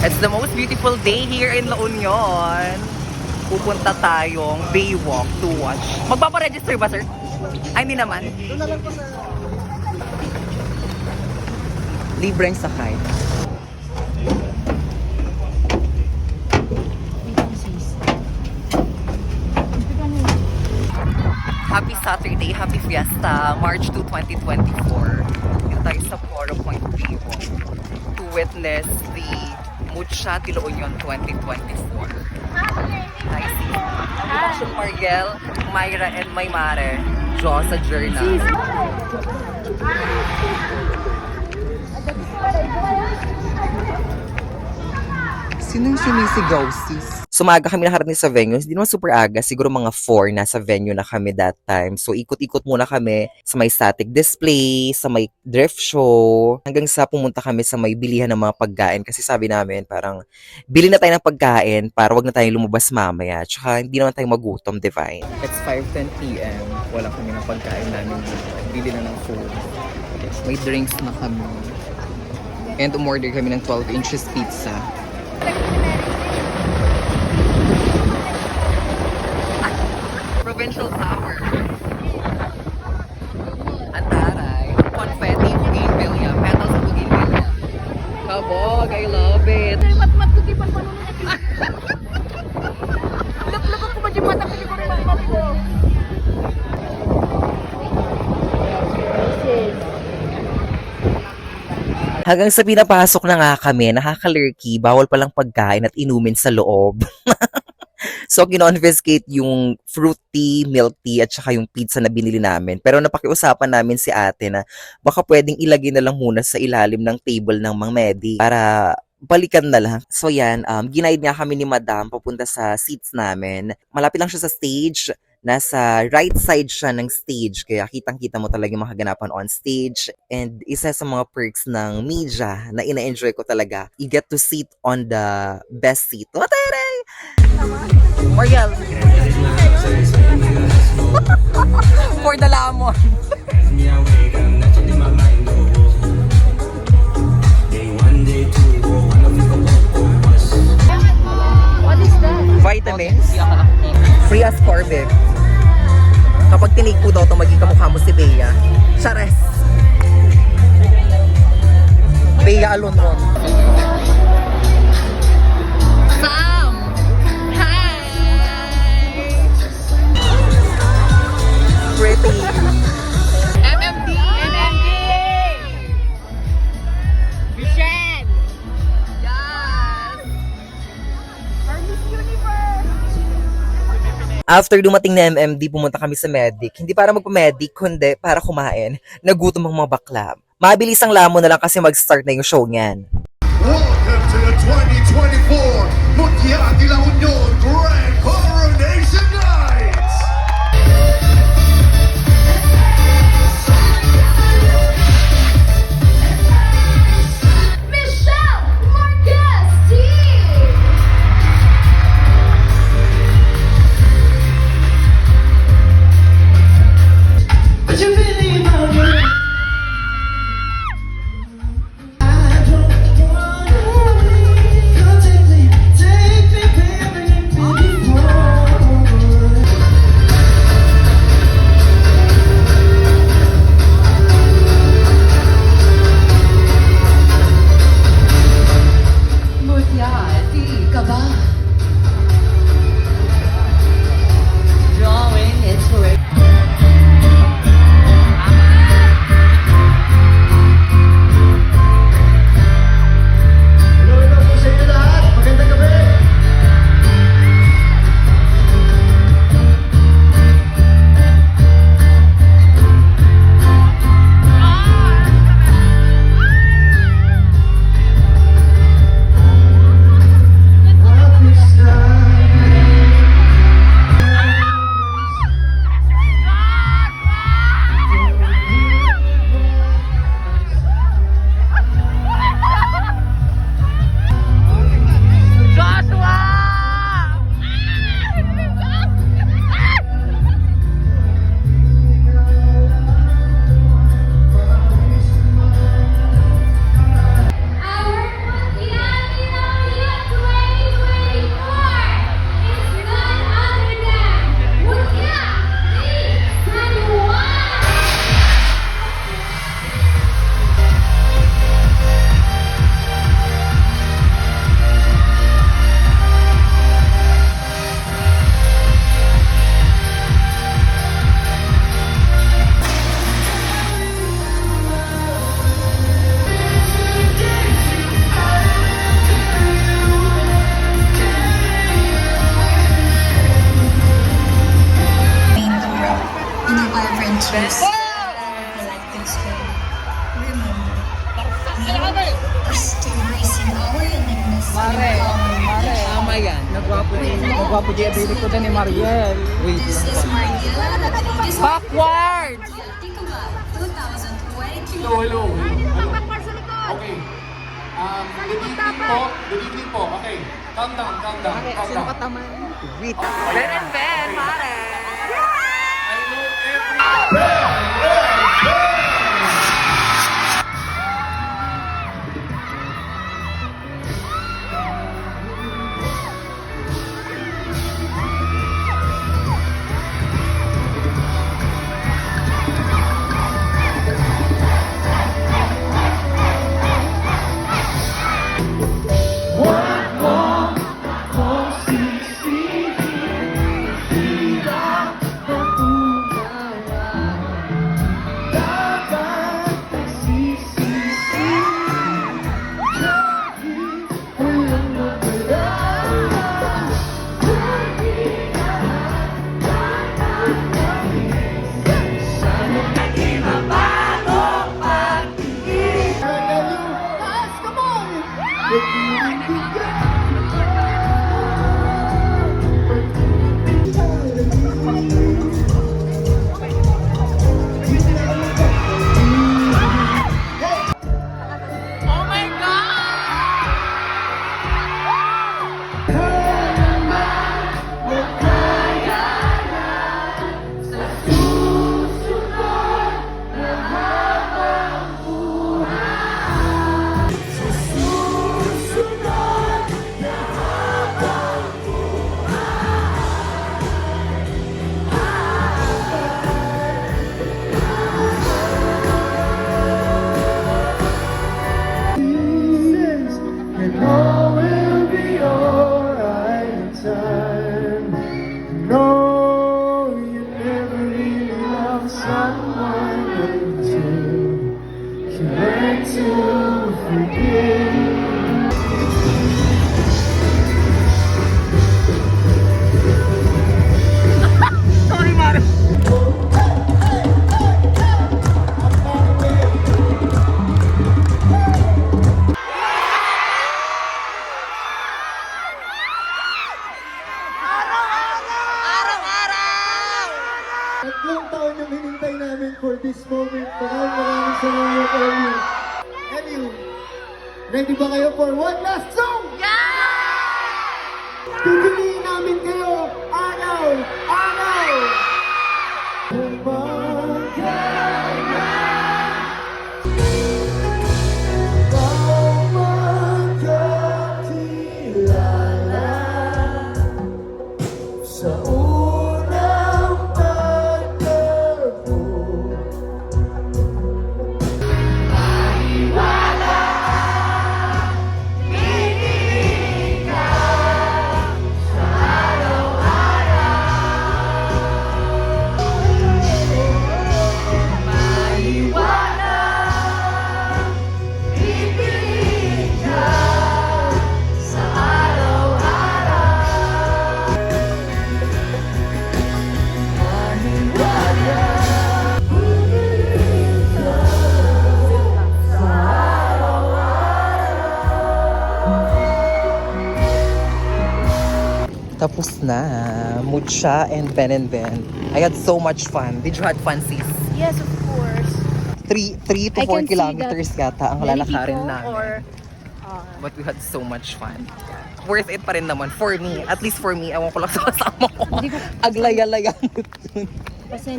It's the most beautiful day here in La Union. Pupunta tayong Baywalk to watch. Magpaparegister ba, sir? Ay, hindi naman. Libreng sakay. Happy Saturday, happy Fiesta, March 2, 2024. Dito tayo sa Flora Point Baywalk to witness the Mucha de La Union 2024. I see. Ang Mariel, Myra, and my mare, Jo sa journal. Sinong sinisigaw, sis? Sumaga kami nakarating sa venue. Hindi naman super aga. Siguro mga 4 nasa venue na kami that time. So, ikot-ikot muna kami sa may static display, sa may drift show, hanggang sa pumunta kami sa may bilihan ng mga pagkain. Kasi sabi namin, parang, bili na tayo ng pagkain para wag na tayong lumabas mamaya. Tsaka, hindi naman tayo magutom, Divine. It's 5:10 p.m. Wala kami ng pagkain namin dito. Bili na ng food. May drinks na kami. And umorder kami ng 12 inches pizza. Provincial sour. Antaray. Confetti, bougainvillea. Petals of bougainvillea. Kabog, I love it. Mat-mat ko di pa panunod. Lap-lap ko ba di mata ko di ko rin ko. Hanggang sa pinapasok na nga kami, nakakalurky, bawal palang pagkain at inumin sa loob. So, kinonfiscate yung fruit tea, milk tea, at saka yung pizza na binili namin. Pero napakiusapan namin si ate na baka pwedeng ilagay na lang muna sa ilalim ng table ng Mang Medi para balikan na lang. So yan, ginaid nga kami ni Madam papunta sa seats namin. Malapit lang siya sa stage. Nasa right side siya ng stage, kaya kitang-kita mo talaga yung mga kaganapan on stage. And isa sa mga perks ng media na ina-enjoy ko talaga, you get to sit on the best seat. Mataray! Mariel! For the lamon! What is that? Vitamins. Free ascorbic. Kapag tinig po daw ito, maging kamukha mo si Bea. Chares. Bea Alonron. Sam! Hi! Pretty. MMD! MMD! Michelle! Yes! Our Miss Universe! After dumating na MMD, pumunta kami sa Medic. Hindi para magpa-Medic, kundi para kumain. Nagutom ang mga bakla. Mabilis ang lamon na lang kasi mag-start na yung show niyan. Welcome to the 2024 Mutia de la Union Grand Coronation Nights! Michelle Marquez team! But you really know me. I don't wanna leave. Come take me, baby, before. Mutya, di ka ba? Drawing inspiration. Hello po sa inyo lahat. Magandang gabi. Happy Magwapo dyan ko na ni Mariel. Wait lang. Backward! Hello. Okay. Good evening po. Okay. Calm down. Wait. Ben and Ben, pare! I know every... Tatlong taon yung hinintay namin for this moment. Maraming salamat, Emu. Emu, ready ba kayo for one last song? Yeah! Pipiliin namin kayo araw! Sa unang pagtagpo, Tapos na. Mucha and Ben. I had so much fun. Did you have fun, sis? Yes, of course. 3 to I 4 can see kilometers yata ang Many lalakarin people namin. or But we had so much fun. Worth it pa rin naman. For me. At least for me. Ewan ko lang sa kasama ko. Aglaya-laya. kasi